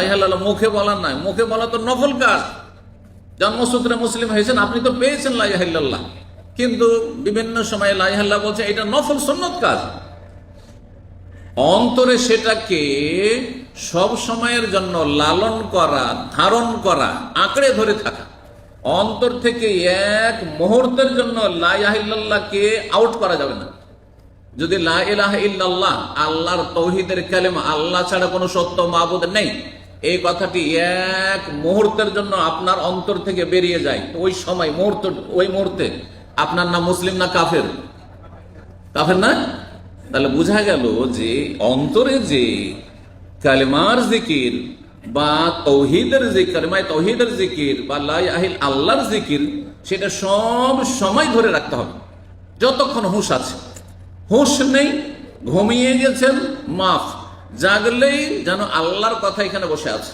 লা ইলাহা ইল্লাল্লাহ মুখে বলার নাই, মুখে বলা তো নফল কাজ। জন্মসূত্রে মুসলিম হয়েছেন, আপনি তো পেয়েছেন লা ইলাহা ইল্লাল্লাহ, কিন্তু বিভিন্ন সময় লা ইলাহা ইল্লাল্লাহ বলছে এটা নফল সুন্নত কাজ। অন্তরে সেটাকে সব সময়ের জন্য লালন করা, ধারণ করা, আঁকড়ে ধরে থাকা, অন্তর থেকে এক মুহূর্তের জন্য লা ইলাহা ইল্লাল্লাহকে আউট করা যাবে না। যদি লা ইলাহা ইল্লাল্লাহ আল্লাহর তৌহিদের কালেমা, আল্লাহ ছাড়া কোনো সত্য মাবুদ নেই, এই কথাটি এক মুহূর্তের জন্য আপনার অন্তর থেকে বেরিয়ে যায়, ওই সময় ওই মুহূর্তে আপনার না মুসলিম না কাফের? কাফের না? তাহলে বোঝা গেল যে অন্তরে যে কালেমার জিকির বা তৌহিদের জিকির, কালেমায়ে তৌহিদের জিকির বা লা ইলাহা ইল্লাল্লাহ আল্লাহর জিকির, সেটা সব সময় ধরে রাখতে হবে যতক্ষণ হুঁশ আছে। হুঁশ নেই, ঘুমিয়ে গেছেন, মাফ, জাগলেই যেন আল্লাহর কথা এখানে বসে আছে।